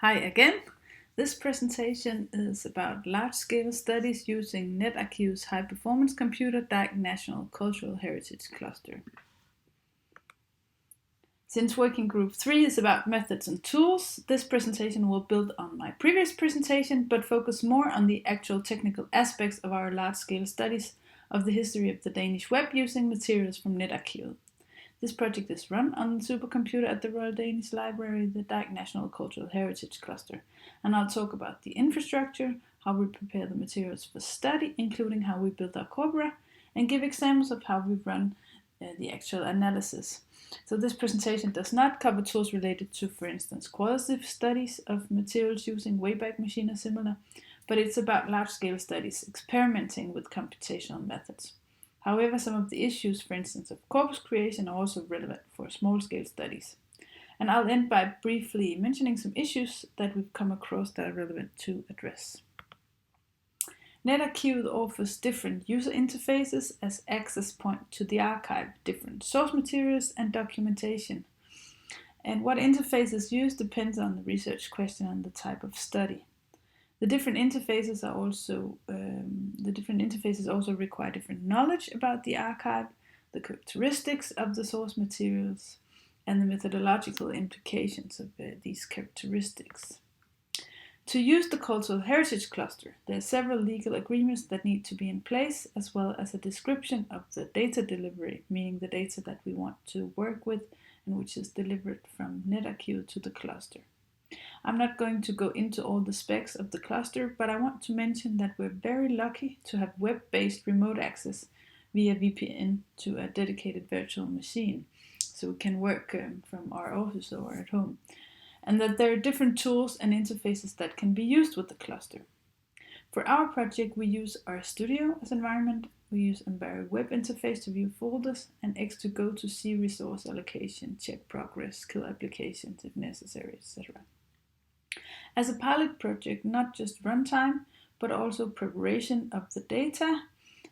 Hi again. This presentation is about large-scale studies using Netarkivet's high-performance computer DAG National Cultural Heritage Cluster. Since working group 3 is about methods and tools, this presentation will build on my previous presentation but focus more on the actual technical aspects of our large-scale studies of the history of the Danish web using materials from Netarkivet. This project is run on the supercomputer at the Royal Danish Library, the DAG National Cultural Heritage Cluster, and I'll talk about the infrastructure, how we prepare the materials for study, including how we build our corpora, and give examples of how we run the actual analysis. So this presentation does not cover tools related to, for instance, qualitative studies of materials using Wayback Machine or similar, but it's about large-scale studies experimenting with computational methods. However, some of the issues, for instance, of corpus creation are also relevant for small-scale studies. And I'll end by briefly mentioning some issues that we've come across that are relevant to address. Netarkivet offers different user interfaces as access point to the archive, different source materials and documentation. And what interface is used depends on the research question and the type of study. The different interfaces also require different knowledge about the archive, the characteristics of the source materials, and the methodological implications of these characteristics. To use the Cultural Heritage Cluster, there are several legal agreements that need to be in place, as well as a description of the data delivery, meaning the data that we want to work with and which is delivered from Netarkivet to the cluster. I'm not going to go into all the specs of the cluster, but I want to mention that we're very lucky to have web-based remote access via VPN to a dedicated virtual machine, so we can work from our office or at home, and that there are different tools and interfaces that can be used with the cluster. For our project, we use RStudio as environment, we use Embarrass web interface to view folders, and X2Go to see resource allocation, check progress, kill applications if necessary, etc. As a pilot project, not just runtime, but also preparation of the data,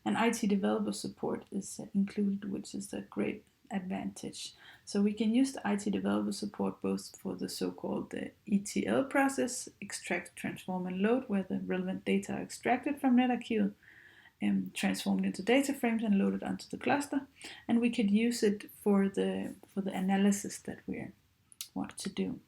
and IT developer support is included, which is a great advantage. So we can use the IT developer support both for the so-called ETL process, extract, transform, and load, where the relevant data are extracted from Netarkivet, transformed into data frames and loaded onto the cluster, and we could use it for the analysis that we want to do.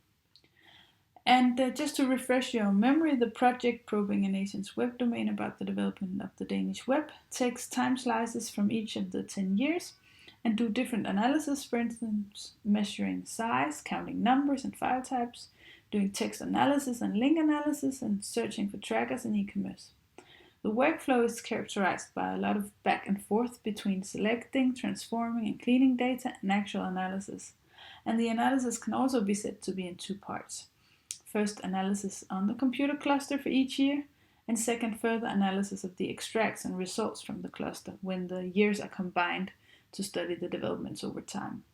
And just to refresh your memory, the project Probing a Nation's Web Domain about the development of the Danish web takes time slices from each of the 10 years and do different analysis, for instance, measuring size, counting numbers and file types, doing text analysis and link analysis, and searching for trackers in e-commerce. The workflow is characterized by a lot of back and forth between selecting, transforming, and cleaning data and actual analysis. And the analysis can also be said to be in two parts. First, analysis on the computer cluster for each year, and second, further analysis of the extracts and results from the cluster when the years are combined to study the developments over time.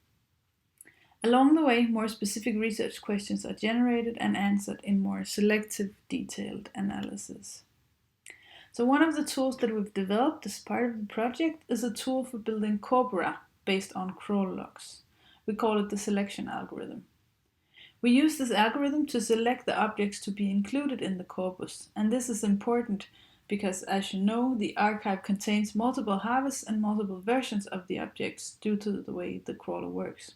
Along the way, more specific research questions are generated and answered in more selective, detailed analysis. So one of the tools that we've developed as part of the project is a tool for building corpora based on crawl logs. We call it the selection algorithm. We use this algorithm to select the objects to be included in the corpus, and this is important because, as you know, the archive contains multiple harvests and multiple versions of the objects due to the way the crawler works.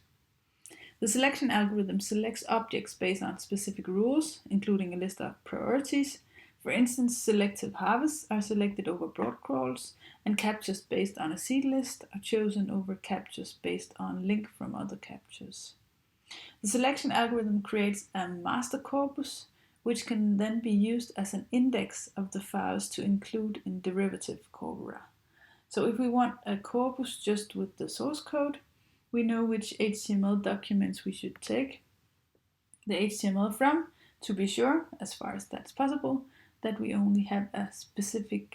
The selection algorithm selects objects based on specific rules, including a list of priorities. For instance, selective harvests are selected over broad crawls, and captures based on a seed list are chosen over captures based on link from other captures. The selection algorithm creates a master corpus, which can then be used as an index of the files to include in derivative corpora. So if we want a corpus just with the source code, we know which HTML documents we should take the HTML from, to be sure, as far as that's possible, that we only have a specific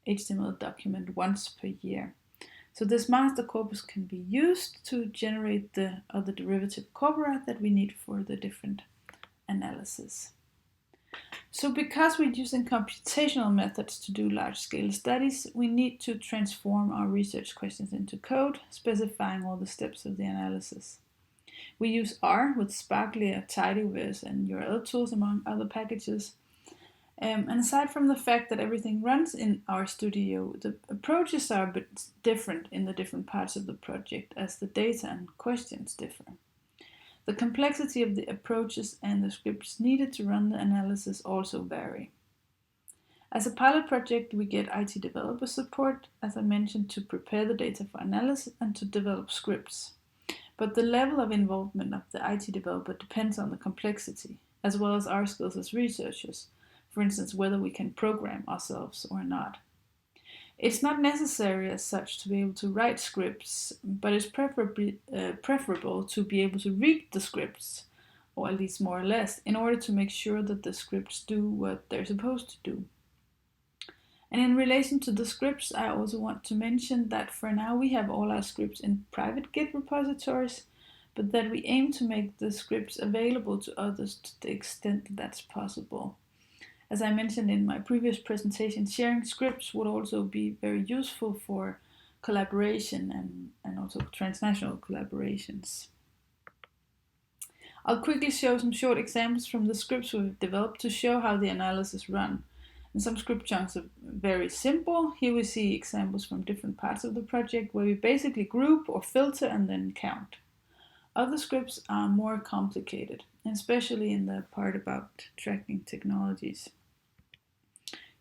HTML document once per year. So this master corpus can be used to generate the other derivative corpora that we need for the different analysis. So because we're using computational methods to do large-scale studies, we need to transform our research questions into code, specifying all the steps of the analysis. We use R with Sparkly, Tidyverse, and URL tools, among other packages. And aside from the fact that everything runs in RStudio, the approaches are a bit different in the different parts of the project as the data and questions differ. The complexity of the approaches and the scripts needed to run the analysis also vary. As a pilot project, we get IT developer support, as I mentioned, to prepare the data for analysis and to develop scripts. But the level of involvement of the IT developer depends on the complexity, as well as our skills as researchers. For instance, whether we can program ourselves or not. It's not necessary as such to be able to write scripts, but it's preferable to be able to read the scripts, or at least more or less, in order to make sure that the scripts do what they're supposed to do. And in relation to the scripts, I also want to mention that for now we have all our scripts in private Git repositories, but that we aim to make the scripts available to others to the extent that that's possible. As I mentioned in my previous presentation, sharing scripts would also be very useful for collaboration and also transnational collaborations. I'll quickly show some short examples from the scripts we've developed to show how the analysis run. And some script chunks are very simple. Here we see examples from different parts of the project where we basically group or filter and then count. Other scripts are more complicated, especially in the part about tracking technologies.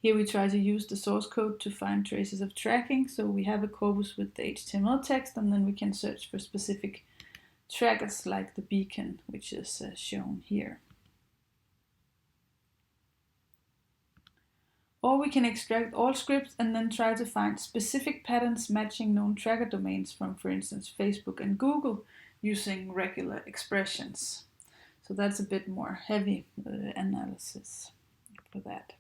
Here we try to use the source code to find traces of tracking, so we have a corpus with the HTML text, and then we can search for specific trackers like the beacon, which is shown here. Or we can extract all scripts and then try to find specific patterns matching known tracker domains from, for instance, Facebook and Google using regular expressions. So that's a bit more heavy analysis for that.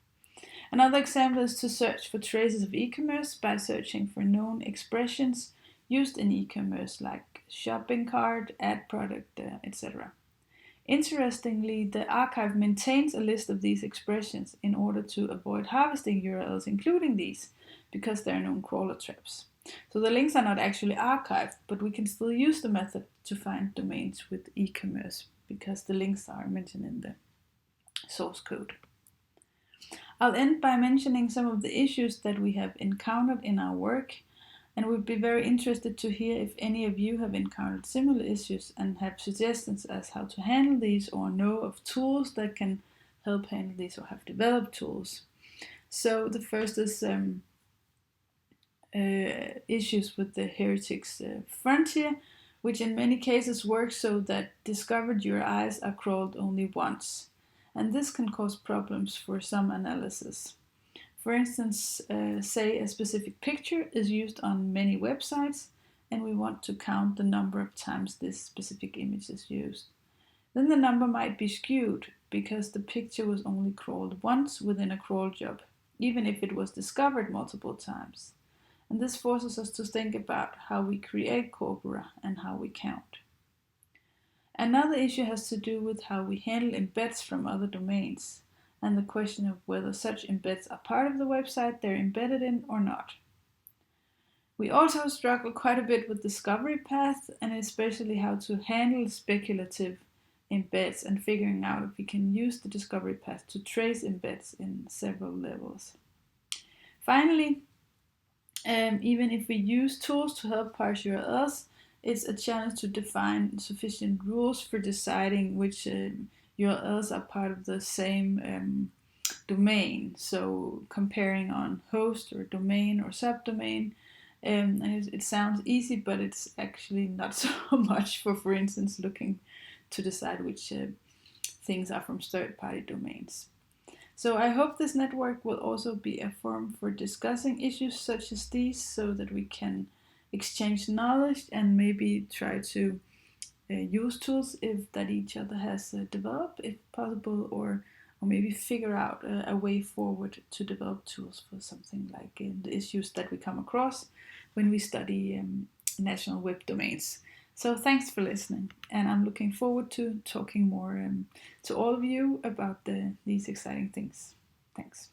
Another example is to search for traces of e-commerce by searching for known expressions used in e-commerce like shopping cart, ad product, etc. Interestingly, the archive maintains a list of these expressions in order to avoid harvesting URLs including these, because there are known crawler traps. So the links are not actually archived, but we can still use the method to find domains with e-commerce because the links are mentioned in the source code. I'll end by mentioning some of the issues that we have encountered in our work, and we'd be very interested to hear if any of you have encountered similar issues and have suggestions as how to handle these, or know of tools that can help handle these, or have developed tools. So the first is issues with the heretics frontier, which in many cases works so that discovered URIs are crawled only once. And this can cause problems for some analysis. For instance, say a specific picture is used on many websites, and we want to count the number of times this specific image is used. Then the number might be skewed because the picture was only crawled once within a crawl job, even if it was discovered multiple times. And this forces us to think about how we create corpora and how we count. Another issue has to do with how we handle embeds from other domains, and the question of whether such embeds are part of the website they're embedded in or not. We also struggle quite a bit with discovery paths, and especially how to handle speculative embeds and figuring out if we can use the discovery path to trace embeds in several levels. Finally, even if we use tools to help parse URLs, it's a challenge to define sufficient rules for deciding which URLs are part of the same domain. So comparing on host or domain or subdomain, and it sounds easy, but it's actually not so much for instance, looking to decide which things are from third-party domains. So I hope this network will also be a forum for discussing issues such as these, so that we can exchange knowledge and maybe try to use tools that each other has developed, if possible, or maybe figure out a way forward to develop tools for something like the issues that we come across when we study national web domains. So thanks for listening, and I'm looking forward to talking more to all of you about these exciting things. Thanks.